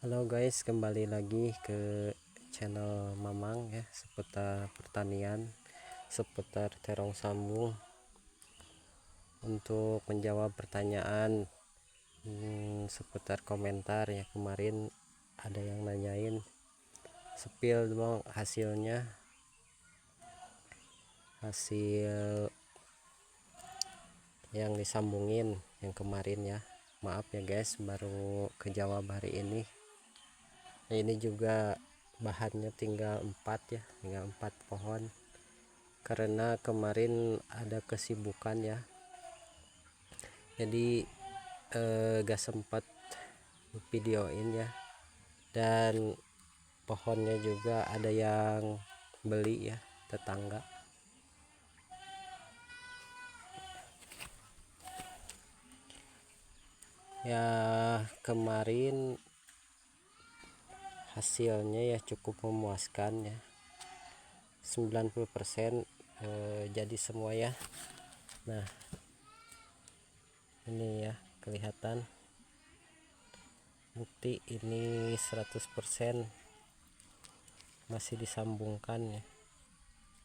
Halo guys, kembali lagi ke channel Mamang ya, seputar pertanian, seputar terong sambung. Untuk menjawab pertanyaan seputar komentar ya, kemarin ada yang nanyain spill dong hasilnya, hasil yang disambungin yang kemarin ya. Maaf ya guys, baru kejawab hari ini. Nah, ini juga bahannya tinggal 4 ya, tinggal 4 pohon karena kemarin ada kesibukan ya, jadi gak sempat videoin ya, dan pohonnya juga ada yang beli ya, tetangga. Ya kemarin hasilnya ya cukup memuaskan ya, 90% jadi semua ya. Nah ini ya kelihatan bukti ini 100% masih disambungkan ya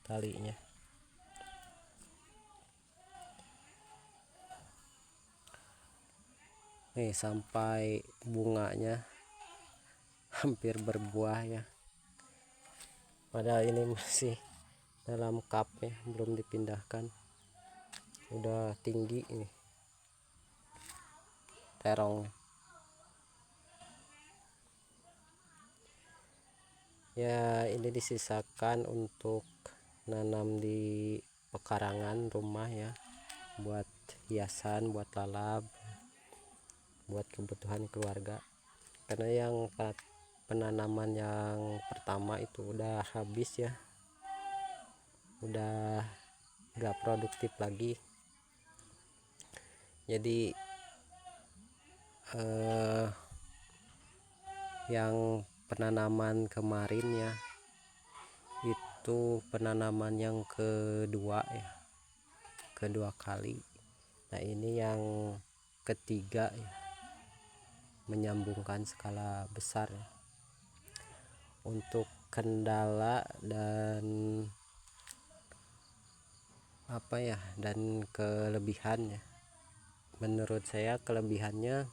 talinya. Nih sampai bunganya hampir berbuah ya, padahal ini masih dalam cup ya, belum dipindahkan. Udah tinggi ini terong ya. Ini disisakan untuk nanam di pekarangan rumah ya, buat hiasan, buat lalap, buat kebutuhan keluarga. Karena yang penanaman yang pertama itu udah habis ya, udah gak produktif lagi. Jadi yang penanaman kemarin ya, itu penanaman yang kedua ya, kedua kali. Nah ini yang ketiga ya, menyambungkan skala besar ya. Untuk kendala dan apa ya, dan kelebihannya, menurut saya kelebihannya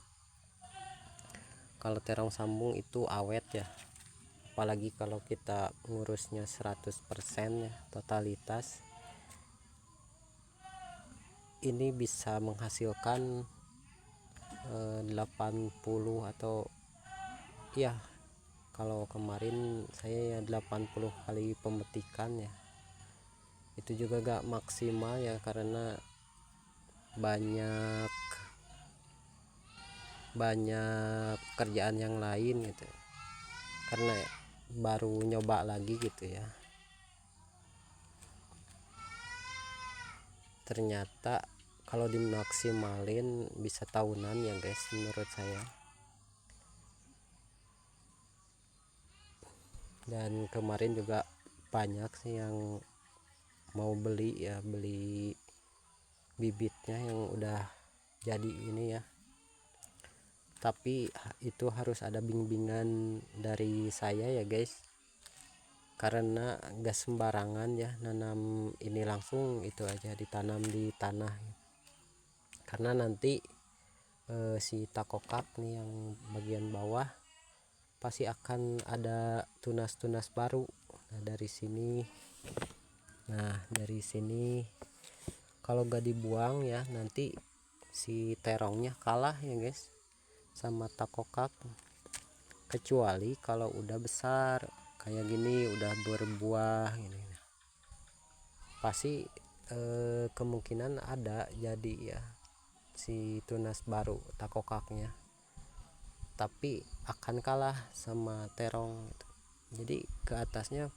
kalau terong sambung itu awet ya, apalagi kalau kita ngurusnya 100% ya, totalitas. Ini bisa menghasilkan 80 atau ya, kalau kemarin saya ya 80 kali pemetikan ya. Itu juga gak maksimal ya, karena banyak kerjaan yang lain gitu, karena baru nyoba lagi gitu ya. Ternyata kalau dimaksimalin bisa tahunan ya guys, menurut saya. Dan kemarin juga banyak sih yang mau beli ya, beli bibitnya yang udah jadi ini ya. Tapi itu harus ada bimbingan dari saya ya guys, karena gak sembarangan ya nanam ini langsung itu aja ditanam di tanah, karena nanti si takokak nih yang bagian bawah pasti akan ada tunas-tunas baru. Nah dari sini kalau gak dibuang ya, nanti si terongnya kalah ya guys sama takokak, kecuali kalau udah besar kayak gini, udah berbuah gini, pasti kemungkinan ada jadi ya si tunas baru takokaknya, tapi akan kalah sama terong gitu. Jadi ke atasnya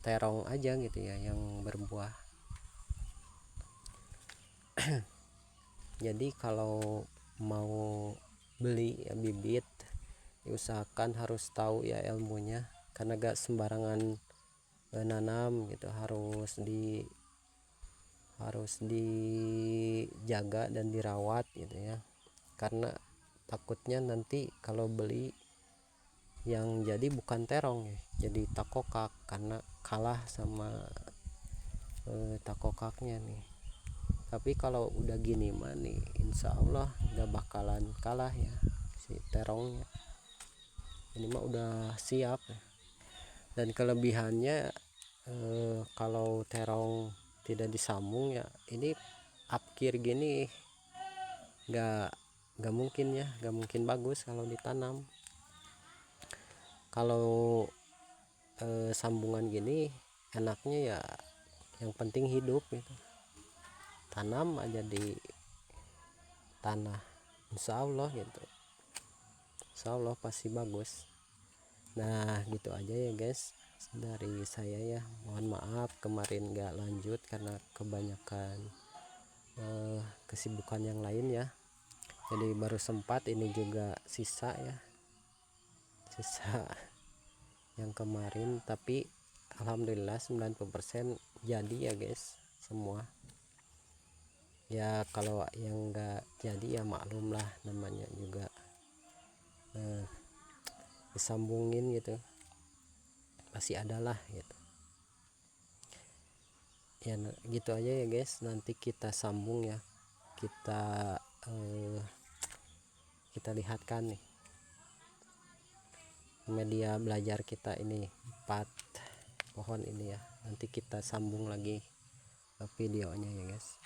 terong aja gitu ya yang berbuah. Jadi kalau mau beli ya bibit, diusahakan harus tahu ya ilmunya, karena gak sembarangan nanam gitu, harus dijaga dan dirawat gitu ya. Karena takutnya nanti kalau beli yang jadi bukan terong ya, jadi takokak karena kalah sama takokaknya nih. Tapi kalau udah gini mah nih insya Allah nggak bakalan kalah ya si terongnya, ini mah udah siap ya. Dan kelebihannya kalau terong tidak disambung ya ini apkir gini nggak mungkin ya, nggak mungkin bagus kalau ditanam. Kalau sambungan gini enaknya ya yang penting hidup gitu, tanam aja di tanah insya Allah gitu, insya Allah pasti bagus. Nah gitu aja ya guys dari saya ya, mohon maaf kemarin nggak lanjut karena kebanyakan kesibukan yang lain ya, jadi baru sempat ini juga sisa ya, sisa yang kemarin. Tapi alhamdulillah 90% jadi ya guys semua ya. Kalau yang enggak jadi ya maklum lah, namanya juga disambungin gitu pasti adalah gitu ya. Gitu aja ya guys, nanti kita sambung ya, kita kita lihatkan nih media belajar kita ini 4 pohon ini ya, nanti kita sambung lagi videonya ya guys.